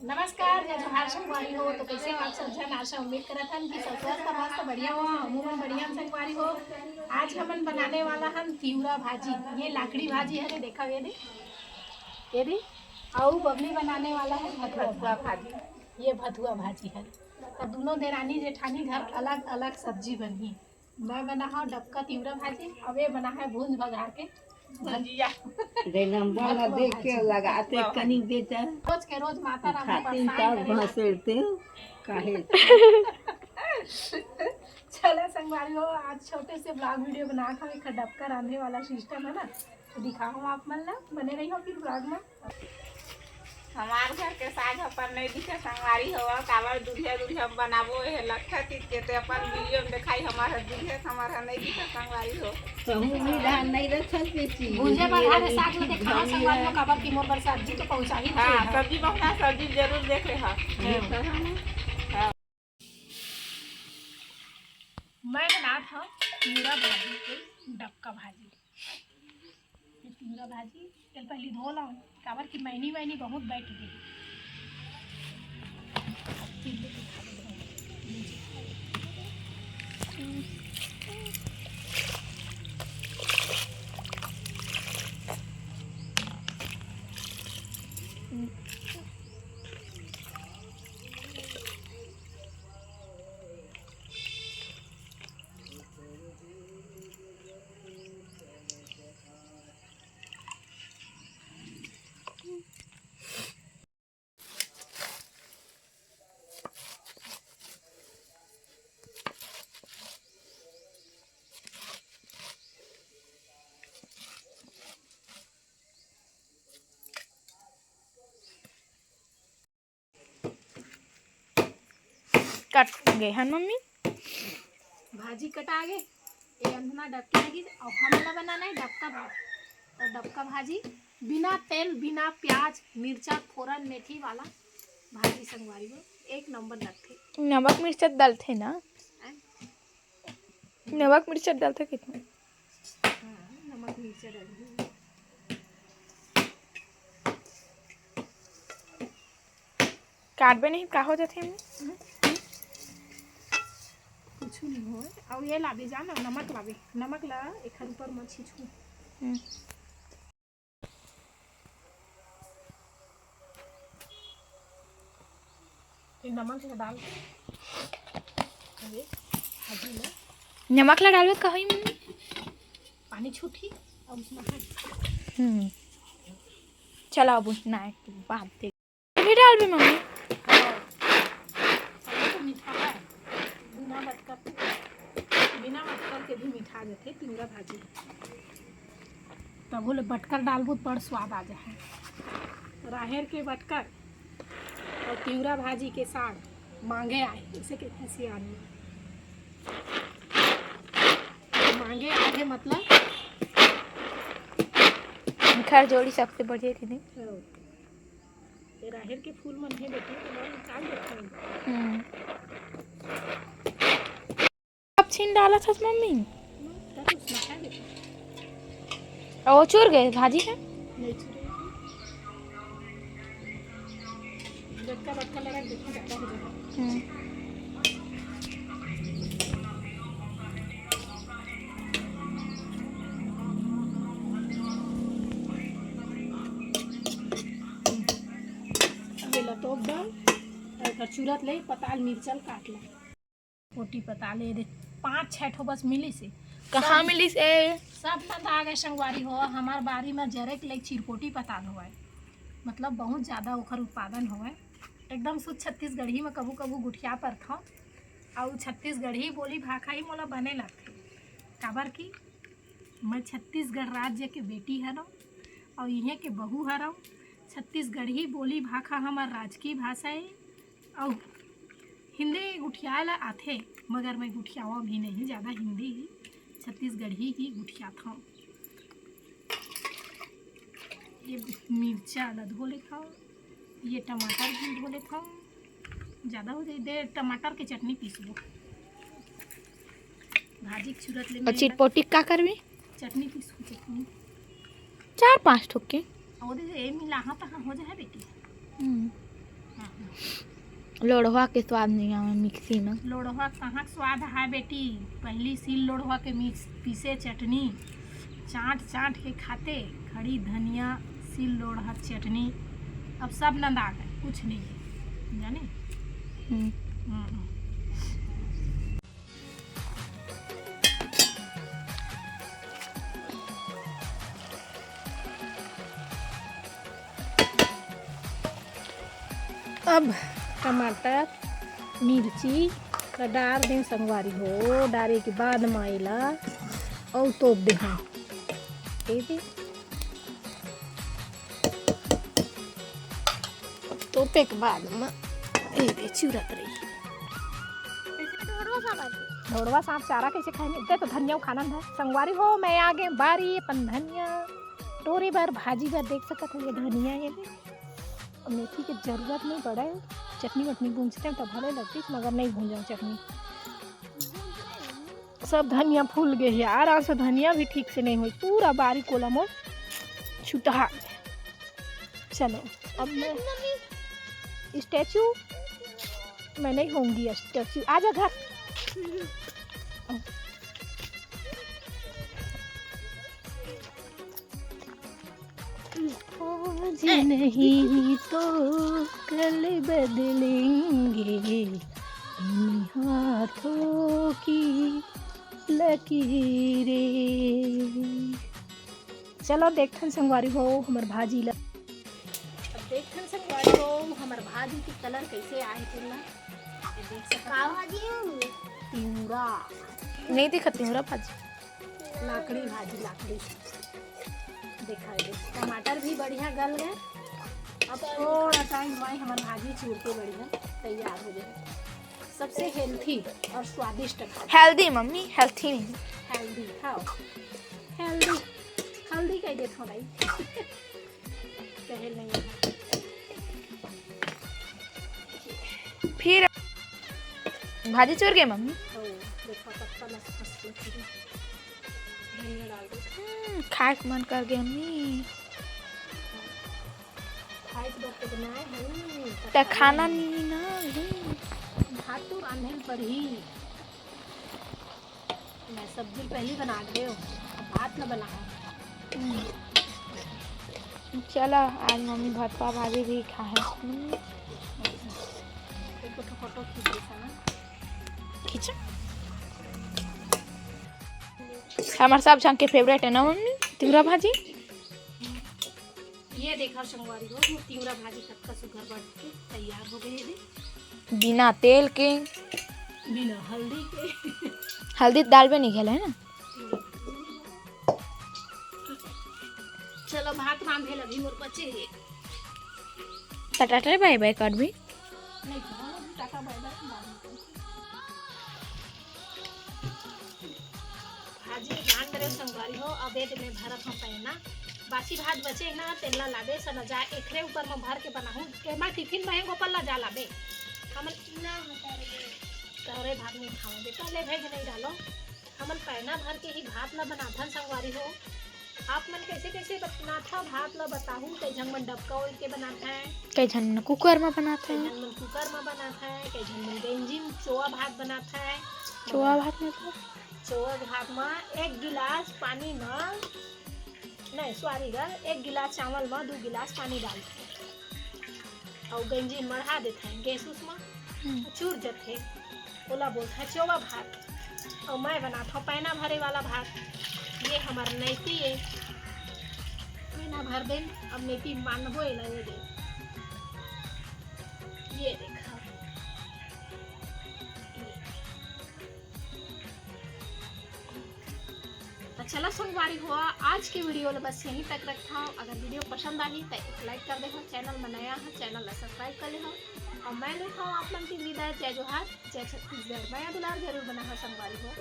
नमस्कार जय जोहार संगवारी हो। तो कैसे हो आप सब जन? आशा उम्मीद करा था कि सब स्वस्थ मस्त बढ़िया हो, अमूमन बढ़िया संगवारी हो। आज हमन बनाने वाला हम तिउरा भाजी। ये लाकड़ी भाजी है, देखा ये दी और बबली बनाने वाला है भथुआ भाजी। ये भथुआ भाजी है। तो दोनों देरानी जेठानी घर अलग अलग सब्जी बनी। मैं बना हूँ डबका तिउरा भाजी और वे बना है भूंज भगा के भजिया। देख के लगाते कनी बेटा रोज के रोज माता राम खाती तब घसेड़ते काहे चले संगवारी हो। आज छोटे से ब्लॉग वीडियो बना कर एक डबका रांधे वाला सिस्टम है ना, तो दिखाऊँ आप मन ला। बने रही हो फिर ब्लॉग में। हमार घर के साग अपन नहीं दिखे संगवारी हो काबर दूधिया दूधिया बनाबो है लखा तीत के ते अपन वीडियो में दिखाई हमारा दिखे हमारा नहीं दिखे संगवारी हो कहूं भी धान नहीं रखल बेची भुंजे बना है साग में देखा संगवारी हो काबर की मोर पर सब्जी तो पहुंचाई। हां सब्जी बहुना सब्जी जरूर देख ले हां। मैं बना था तिउरा भाजी के डबका भाजी। तिउरा भाजी चल पहले धो लाऊं काबर की मैनी बहुत बैठ गई। कट गए हैं मम्मी भाजी कटा गए ये अंधना डबकी लगी और हमला बनाना है डबका भाजी। तो डबका भाजी बिना तेल बिना प्याज मिर्चा फोरन मेथी वाला भाजी संगवारी में एक नंबर लगते। नमक मिर्च डालते ना, नमक मिर्च डालते कितना? नमक मिर्चा डाल काटबे नहीं का हो जाते हैं कुछ नहीं हो। और ये लाबे जाना नमक लाबे नमक ला एक ऊपर मच्छी छू नमक ला डाल भाजी में नमक ला डालबे कहीं मम्मी पानी छूटी और उसमें चलो अब ना बात देख नहीं डालबे मम्मी। मीठा है बिना बटकर के भी मीठा देते तिउरा भाजी। तब बोले बटकर डालबू बड़ स्वाद आ जाए। राहेर के बटकर और तिउरा भाजी के साग मांगे आए इसे के खसियान में मांगे आए मतलब घर जोड़ी सबसे बढ़िया थी ये राहेर के फूल मन है बेटी तो निकाल देते अब छीन डाला था मम्मी तब उसमें खा देते और चूर गए भाजी है नहीं छुरे बटका बटका लगा देखो ज़्यादा हो जाएगा। तोप डाल और चूरत ले पताल मिर्चल काट ले पोटी पताल ले 5-6 ठो बस मिली से कहाँ मिली से सब मत आ गए संगवारी हो। हमार बारी में जरे के लिए चिरपोटी पताल हुआ है मतलब बहुत ज़्यादा ओखर उत्पादन हुआ है एकदम शुद्ध छत्तीसगढ़ी में कबू कबू गुठिया पर था और छत्तीसगढ़ी बोली भाखा ही मोला बने लगते काबर की मैं छत्तीसगढ़ राज्य के बेटी हरऊँ और इहें के बहू हरऊँ। छत्तीसगढ़ी बोली भाखा हमार राजकीय भाषा है और हिंदी गुठिया ला आथे मगर मैं गुठियावा भी नहीं ज़्यादा हिंदी ही छत्तीसगढ़ी ही गुठिया था। ये मिर्चा ला धो ले था ये टमाटर भी धो ले था ज़्यादा हो जाए टमाटर के चटनी पीस लो भाजी छुरत ले और चिटपोटी का करबी चटनी पीस चटनी 4-5 ठोक के और ये मिला हाँ तो हाँ हो जाए बेटी। लोढ़वा के स्वाद नहीं आवा मिक्सी में। लोढ़वा कहाँ स्वाद है बेटी, पहली सील लोढ़वा के मिक्स पीसे चटनी चाट चाट के खाते, खड़ी धनिया सील लोढ़ा चटनी, अब सब नंद आ गए, कुछ नहीं है जाने। अब टमाटर मिर्ची का डाल दें संगवारी हो, डाले के बाद माइला और तोप दे हाँ तोपे के बाद में चूरत रही। ढोड़वा सांप चारा कैसे खाए मिलते तो धनिया खाना है संगवारी हो। मैं आगे बारी अपन धनिया टोरे बार भाजी बार देख सकते हैं, ये धनिया ये मेथी की जरूरत नहीं पड़े, चटनी वटनी भूंजते हैं तो भले लगती मगर नहीं भूंजा चटनी। सब धनिया फूल गए है आराम से, धनिया भी ठीक से नहीं हुई, पूरा बारीक कोला मोड़ छुटा। चलो अब मैं स्टैचू मैं नहीं होंगी, स्टैचू आजा घर। आज नहीं तो कल बदलेंगे इन हाथों की लकीरें। चलो देखन संगवारी हो हमार भाजी ला, अब देखन संगवारी हो हमार भाजी की कलर कैसे आए तेला देख सका। तिउरा नहीं दिखत तिउरा भाजी, लाकड़ी भाजी लाकड़ी देखा दे। टमाटर भी बढ़िया गल गए, अब थोड़ा टाइम में हमारी भाजी चूर के बढ़िया तैयार हो जाए। सबसे हेल्थी और स्वादिष्ट, हेल्दी मम्मी, हेल्थी नहीं हेल्दी खाओ, हेल्दी हल्दी कह दे थोड़ा ही कहे नहीं। फिर भाजी चूर गए मम्मी, तो देखो पत्ता लस धनिया डाल दो। खाए के मन कर गया मम्मी, खाए के वक्त बनाए हैं तो खाना नहीं ना भात तो रांधे पर ही। मैं सब्जी पहले बना दे, भात न बना। चलो आज मम्मी भरपा भाजी भी खाए। फोटो खींचा हमारे सब संग के फेवरेट है ना मम्मी तिउरा भाजी। ये देखा संगवारी हो तिउरा भाजी कच्चा सुगर बढ़ के तैयार हो गए है, बिना तेल के बिना हल्दी के। हल्दी दाल में नहीं खेला है ना। चलो भात रांधे लगी मोर बच्चे टटाटर बाय बाय कर भी नहीं टाका बाय बाय भाजी ध्यान करे संगवारी हो। अब एक में भरत हम पहना बासी भात बचे ना तेला लाबे सन जा एकरे ऊपर में भर के बनाहूं के मैं टिफिन में गोपाल ला जा लाबे हमन ना तोरे भात में खाओ बेटा ले भेज नहीं डालो हमन पहना भर के ही भात ला बनाथन संगवारी हो। आप मन कैसे कैसे बनाथा भात ला बताहूं। कई झन मन डबका ओल के बनाता है, कई झन कुकर में बनाते कई हैं, झन मन कुकर में बनाता है, कई झन मन गेंजी में चोआ भात बनाता है। चोआ भात में तो चोआ भात में 1 गिलास पानी में नहीं सॉरी गर 1 गिलास चावल में 2 गिलास पानी डालते और गंजी मढ़ा देते हैं गैस उसमें चूर जाते ओला बोलता है चोवा भात। और मैं बनाता हूँ पैना भरे वाला भात। ये हमारा नैती है, पैना भर दें अब नैती मानबो लगे दे। ये देखा तो चलो संगवारी हुआ आज के वीडियो बस यहीं तक रखता हूँ। अगर वीडियो पसंद आई तो एक लाइक कर देना, चैनल में नया है चैनल ला सब्सक्राइब कर लेना और मैं लेता हूँ आप मन की विदाई। जय जोहार, जय छत्तीसगढ़। मैं दुलार जरूर बना है संगवारी हो।